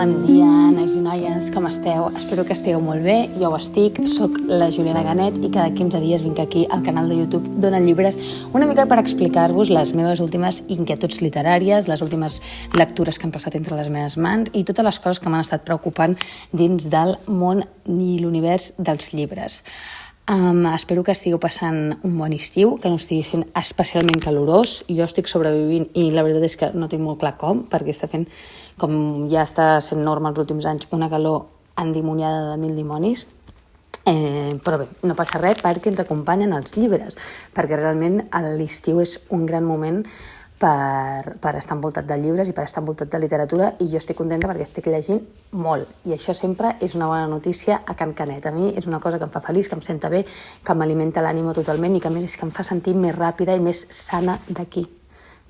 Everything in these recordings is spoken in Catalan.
Bon dia, nois i noies, com esteu? Espero que estigueu molt bé, jo ho estic, soc la Juliana Ganet i cada 15 dies vinc aquí al canal de YouTube Dona Llibres una mica per explicar-vos les meves últimes inquietuds literàries, les últimes lectures que han passat entre les meves mans i totes les coses que m'han estat preocupant dins del món i l'univers dels llibres. Espero que estigueu passant un bon estiu, que no estigui sent especialment calorós. Jo estic sobrevivint i la veritat és que no tinc molt clar com, perquè està fent, com ja està sent norma els últims anys, una calor endimoniada de mil dimonis. Però bé, no passa res perquè ens acompanyen els llibres, perquè realment l'estiu és un gran moment per estar envoltat de llibres i per estar envoltat de literatura, i jo estic contenta perquè estic llegint molt, i això sempre és una bona notícia a Can Canet. A mi és una cosa que em fa feliç, que em senta bé, que m'alimenta l'ànima totalment i que a més és que em fa sentir més ràpida i més sana d'aquí,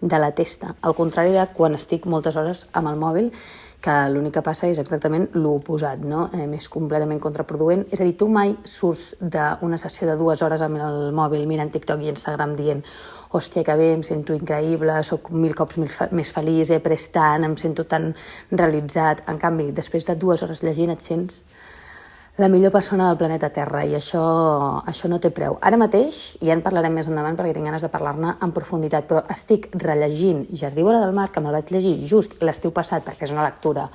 de la testa, al contrari de quan estic moltes hores amb el mòbil, que l'únic que passa és exactament l'oposat, no? Més completament contraproduent. És a dir, tu mai surts d'una sessió de 2 hores amb el mòbil mirant TikTok i Instagram dient hòstia, que bé, em sento increïble, sóc 1000 cops més feliç, he après tant, em sento tan realitzat. En canvi, després de 2 hores llegint et sents la millor persona del planeta Terra, i això no té preu. Ara mateix, i ja en parlarem més endavant perquè tinc ganes de parlar-ne en profunditat, però estic rellegint Jardí vora del mar, que me'l vaig llegir just l'estiu passat perquè és una lectura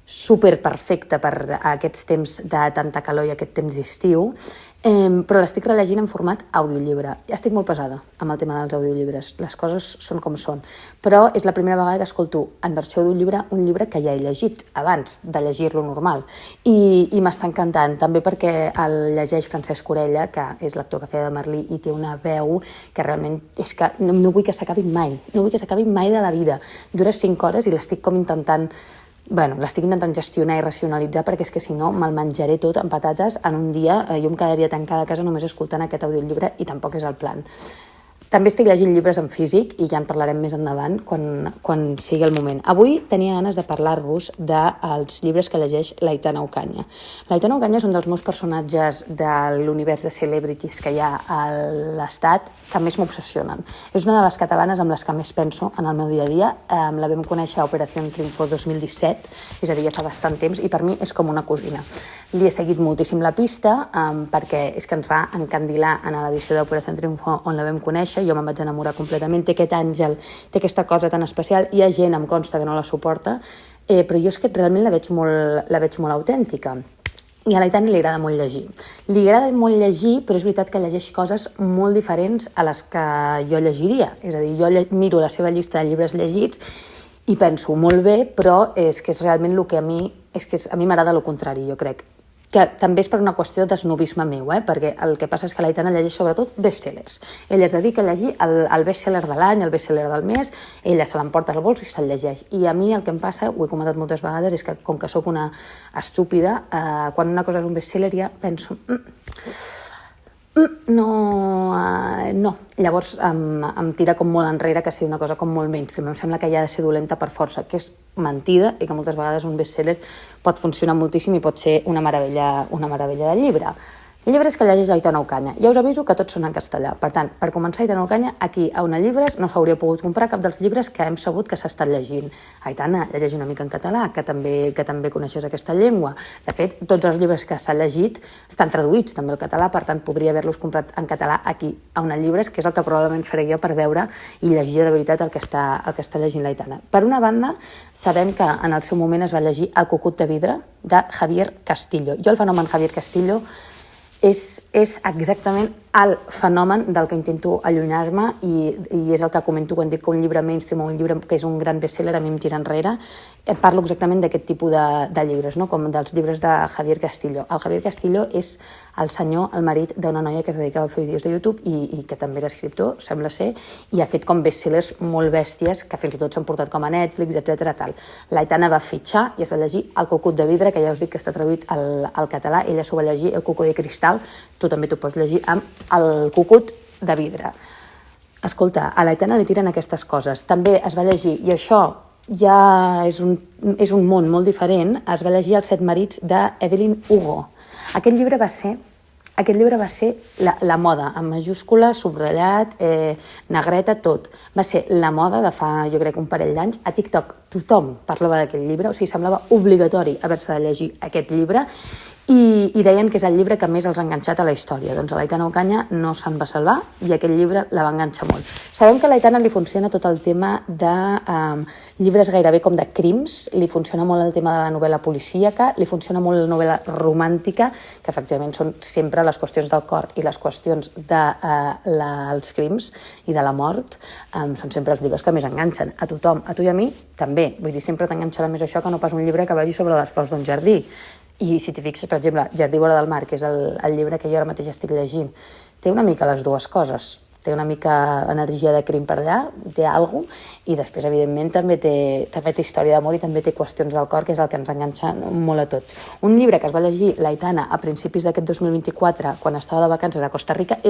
super perfecta per a aquests temps de tanta calor i aquest temps d'estiu, però l'estic rellegint en format audiollibre. Ja estic molt pesada amb el tema dels audiollibres, les coses són com són, però és la primera vegada que escolto en versió audiollibre un llibre que ja he llegit abans de llegir-lo normal, i m'està encantant, també perquè el llegeix Francesc Orella, que és l'actor que feia de Merlí i té una veu que realment és que no vull que s'acabi mai, no vull que s'acabi mai de la vida. Dura 5 hores i l'estic intentant gestionar i racionalitzar, perquè és que si no me'l menjaré tot amb patates en un dia. Jo em quedaria tancada a casa només escoltant aquest audiollibre i tampoc és el plan. També estic llegint llibres en físic i ja en parlarem més endavant quan sigui el moment. Avui tenia ganes de parlar-vos dels llibres que llegeix l'Aitana Ocaña. L'Aitana Ocaña és un dels meus personatges de l'univers de celebrities que hi ha a l'Estat que més m'obsessionen. És una de les catalanes amb les que més penso en el meu dia a dia. La vam conèixer a Operació Triunfo 2017, és a dir, ja fa bastant temps, i per mi és com una cosina. Li he seguit moltíssim la pista perquè és que ens va encandilar en l'edició d'Operació Triunfo on la vam conèixer. Jo me'n vaig enamorar completament, té aquest àngel, té aquesta cosa tan especial. Hi ha gent, em consta, que no la suporta, però jo és que realment la veig molt autèntica. I a l'Aitana li agrada molt llegir. Li agrada molt llegir, però és veritat que llegeix coses molt diferents a les que jo llegiria. És a dir, jo miro la seva llista de llibres llegits i penso molt bé, però és que és realment el que a mi m'agrada el contrari, jo crec. Que també és per una qüestió d'esnobisme meu, perquè el que passa és que l'Aitana llegeix sobretot bestsellers. Ella es dedica a llegir el bestseller de l'any, el bestseller del mes, ella se l'emporta al bols i se'l llegeix. I a mi el que em passa, ho he comentat moltes vegades, és que com que sóc una estúpida, quan una cosa és un bestseller ja penso no. Llavors em tira com molt enrere que sigui una cosa com molt mainstream. Em sembla que ja ha de ser dolenta per força, que és mentida, i que moltes vegades un bestseller pot funcionar moltíssim i pot ser una meravella de llibre. Llibres que llegeix Aitana Ocaña. Ja us aviso que tots són en castellà. Per tant, per començar, Aitana Ocaña, aquí a Una Llibres no s'hauria pogut comprar cap dels llibres que hem sabut que s'ha estat llegint. Aitana, llegeix una mica en català, que també coneixes aquesta llengua. De fet, tots els llibres que s'ha llegit estan traduïts també al català, per tant, podria haver-los comprat en català aquí a Una Llibres, que és el que probablement faré jo per veure i llegir de veritat el que està llegint l'Aitana. Per una banda, sabem que en el seu moment es va llegir El cucut de vidre, de Javier Castillo. Jo el fenomen Javier Castillo és exactament el fenomen del que intento allunyar-me, i és el que comento quan dic que un llibre mainstream o un llibre que és un gran bestseller a mi em tira enrere. Parlo exactament d'aquest tipus de llibres, no? Com dels llibres de Javier Castillo. El Javier Castillo és el senyor, el marit d'una noia que es dedicava a fer vídeos de YouTube i que també era escriptor, sembla ser, i ha fet com bestsellers molt bèsties que fins i tot s'han portat com a Netflix, etc. L'Aitana va fitxar i es va llegir El cucut de vidre, que ja us dic que està traduït al català. Ella s'ho va llegir, El cuco de cristal, tu també t'ho pots llegir amb El cucut de vidre. Escolta, a l'Aitana li tiren aquestes coses. També es va llegir, i això ja és un món molt diferent, es va llegir Els set marits d'Evelyn Hugo. Aquest llibre va ser Aquest llibre va ser la moda, en majúscula, subratllat, negreta, tot. Va ser la moda de fa, jo crec, un parell d'anys. A TikTok tothom parlava d'aquest llibre, o sigui, semblava obligatori haver-se de llegir aquest llibre, i deien que és el llibre que més els ha enganxat a la història. Doncs a l'Aitana Ocaña no se'n va salvar i aquest llibre la va enganxar molt. Sabem que a l'Aitana li funciona tot el tema de llibres gairebé com de crims, li funciona molt el tema de la novel·la policíaca, li funciona molt la novel·la romàntica, que efectivament són sempre les qüestions del cor i les qüestions dels crims i de la mort, són sempre els llibres que més enganxen a tothom, a tu i a mi també. Vull dir, sempre t'enganxarà més això que no pas un llibre que vagi sobre les flors d'un jardí. I si t'hi fixes, per exemple, Jardí vora del mar, que és el llibre que jo ara mateix estic llegint, té una mica les dues coses. Té una mica energia de crim per allà, té alguna cosa, i després, evidentment, també té història d'amor i també té qüestions del cor, que és el que ens enganxa molt a tots. Un llibre que es va llegir l'Aitana a principis d'aquest 2024, quan estava de vacances a Costa Rica,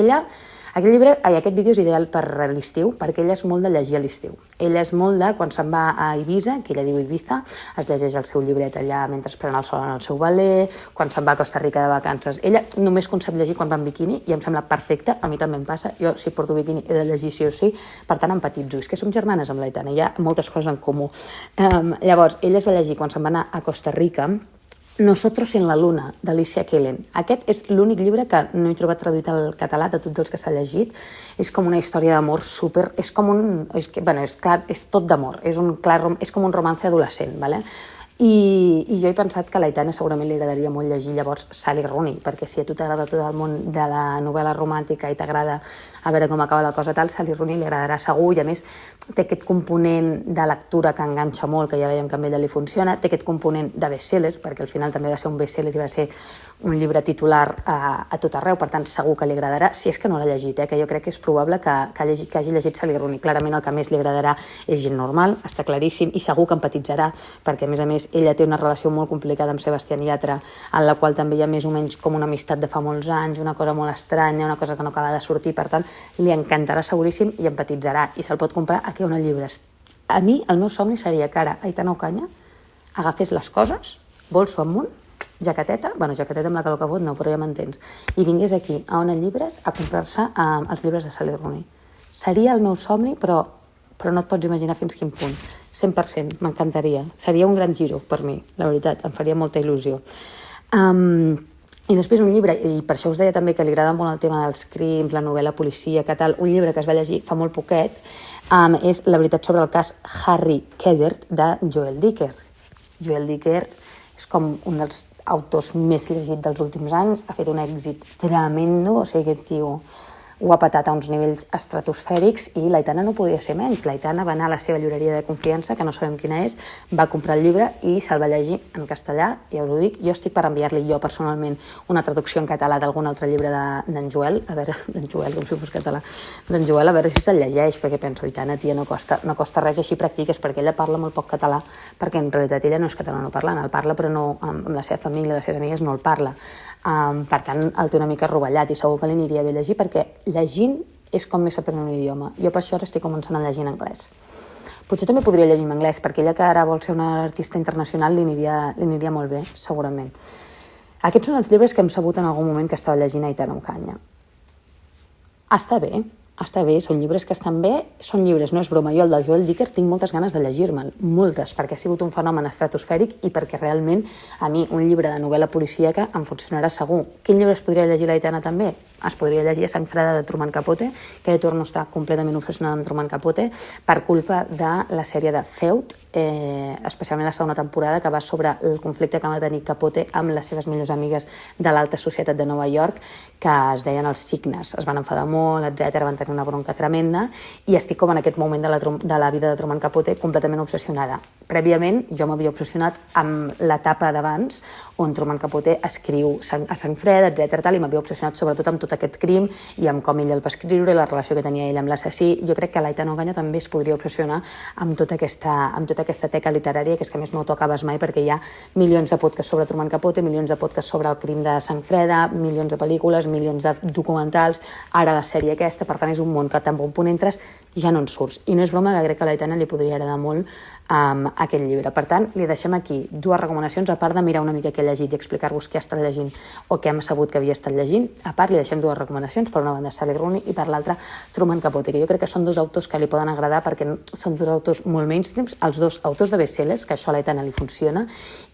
aquest vídeo és ideal per l'estiu, perquè ella és molt de llegir a l'estiu. Ella és molt de, quan se'n va a Eivissa, que ella diu Ibiza, es llegeix el seu llibret allà mentre pren el sol en el seu veler, quan se'n va a Costa Rica de vacances. Ella només concep llegir quan va en biquini i em sembla perfecte, a mi també em passa, jo si porto biquini he de llegir sí o sí, per tant empatitzo. És que som germanes amb l'Aitana, hi ha moltes coses en comú. Llavors, ella es va llegir quan se'n va anar a Costa Rica Nosotros en la luna, d'Alicia Kellen. Aquest és l'únic llibre que no he trobat traduït al català de tots els que s'ha llegit. És com una història d'amor super... És com un... És tot d'amor. És com un romance adolescent, ¿vale? I jo he pensat que a l'Aitana segurament li agradaria molt llegir llavors Sally Rooney, perquè si a tu t'agrada tot el món de la novel·la romàntica i t'agrada a veure com acaba la cosa tal, Sally Rooney li agradarà segur, i a més té aquest component de lectura que enganxa molt, que ja veiem que a ella li funciona, té aquest component de bestseller, perquè al final també va ser un bestseller i va ser un llibre titular a tot arreu, per tant segur que li agradarà, si és que no l'ha llegit, que jo crec que és probable que hagi llegit Sally Rooney. Clarament el que més li agradarà és gent normal, està claríssim, i segur que empatitzarà, perquè a més ella té una relació molt complicada amb Sebastián Yatra, en la qual també hi ha més o menys com una amistat de fa molts anys, una cosa molt estranya, una cosa que no acaba de sortir, per tant li encantarà seguríssim i empatitzarà, i se'l pot comprar aquí on a llibres. A mi el meu somni seria que ara Aitana Ocaña agafés les coses, bolso amunt, jaqueteta amb la calor que fot, no, però ja m'entens, i vingués aquí a Ona Llibres a comprar-se els llibres de Sally Rooney. Seria el meu somni, però no et pots imaginar fins quin punt. 100%, m'encantaria. Seria un gran giro per mi, la veritat, em faria molta il·lusió. I després un llibre, i per això us deia també que li agrada molt el tema dels crims, la novel·la policíaca, tal, un llibre que es va llegir fa molt poquet, és La veritat sobre el cas Harry Quebert, de Joel Dicker. Joel Dicker és com un dels autors més llegits dels últims anys, ha fet un èxit tremendo, o sigui, aquest tio ho ha patat a uns nivells estratosfèrics, i l'Aitana no podia ser menys. L'Aitana va anar a la seva llibreria de confiança, que no sabem quina és, va comprar el llibre i se'l va llegir en castellà, ja us ho dic. Jo estic per enviar-li jo personalment una traducció en català d'algun altre llibre d'en Joel, a veure, d'en Joel, com si fos català, d'en Joel, a veure si se'l llegeix, perquè penso, Aitana, tia, no costa res, així practiques, perquè ella parla molt poc català, perquè en realitat ella no és catalanoparlant, el parla, però no, amb la seva família, les seves amigues no el parla. Per tant, el té una mica rovellat, i segur que li aniria bé llegir, perquè llegint és com més aprendre un idioma. Jo per això ara estic començant a llegir en anglès. Potser també podria llegir en anglès, perquè ella que ara vol ser una artista internacional li aniria molt bé, segurament. Aquests són els llibres que hem sabut en algun moment que estava llegint Aitana Ocaña. Està bé, són llibres que estan bé, són llibres, no és broma. Jo el de Joel Dicker tinc moltes ganes de llegir-me'l, moltes, perquè ha sigut un fenomen estratosfèric i perquè realment a mi un llibre de novel·la policíaca em funcionarà segur. Quin llibre es podria llegir l'Aitana també? Es podria llegir A sang freda de Truman Capote, que jo torno a estar completament obsessionada amb Truman Capote per culpa de la sèrie de Feud, especialment la segona temporada, que va sobre el conflicte que va tenir Capote amb les seves millors amigues de l'alta societat de Nova York, que es deien els Signes. Es van enfadar molt, etc, van tenir una bronca tremenda, i estic com en aquest moment de la vida de Truman Capote completament obsessionada. Prèviament jo m'havia obsessionat amb l'etapa d'abans, on Truman Capote escriu A sang freda, etc, i m'havia obsessionat sobretot amb tot tot aquest crim i amb com ell el va escriure, la relació que tenia ell amb l'assassí. Jo crec que l'Aitana Ocaña també es podria obsessionar amb tota aquesta teca literària, que és que a més no t'ho acabes mai perquè hi ha milions de podcasts sobre Truman Capote, milions de podcasts sobre el crim de Sang Freda, milions de pel·lícules, milions de documentals, ara la sèrie aquesta, per tant és un món que tan bon punt entres ja no en surts. I no és broma que crec que a l'Aitana li podria agradar molt aquest llibre. Per tant, li deixem aquí dues recomanacions, a part de mirar una mica què ha llegit i explicar-vos què ha estat llegint o què hem sabut que havia estat llegint. A part, li deixem dues recomanacions, per una banda Sally Rooney i per l'altra Truman Capote, que jo crec que són dos autors que li poden agradar perquè són dos autors molt mainstreams, els dos autors de bestsellers, que això a l'Aitana li funciona,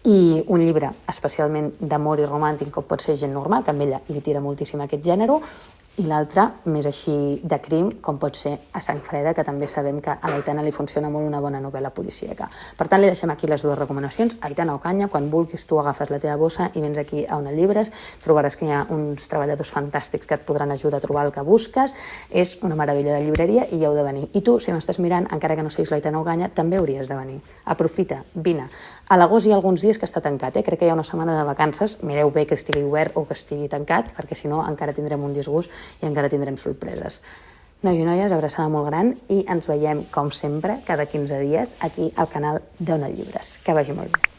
i un llibre especialment d'amor i romàntic com pot ser Gent normal, que a ella li tira moltíssim aquest gènere, i l'altre més així de crim, com pot ser A Sang Freda, que també sabem que a l'Aitana li funciona molt una bona novel·la policíaca. Per tant, li deixem aquí les dues recomanacions. Aitana Ocaña, quan vulguis tu agafes la teva bossa i vens aquí a Ona Llibres, trobaràs que hi ha uns treballadors fantàstics que et podran ajudar a trobar el que busques. És una meravella de llibreria i hi heu de venir. I tu, si m'estàs mirant, encara que no siguis l'Aitana Ocaña, també hauries de venir. Aprofita, vine. A l'agost hi ha alguns dies que està tancat, crec que hi ha una setmana de vacances, mireu bé que estigui obert o que estigui tancat, perquè si no encara tindrem un disgust i encara tindrem sorpreses. Nois i noies, abraçada molt gran i ens veiem, com sempre, cada 15 dies aquí al canal d'Ona Llibres. Que vagi molt bé.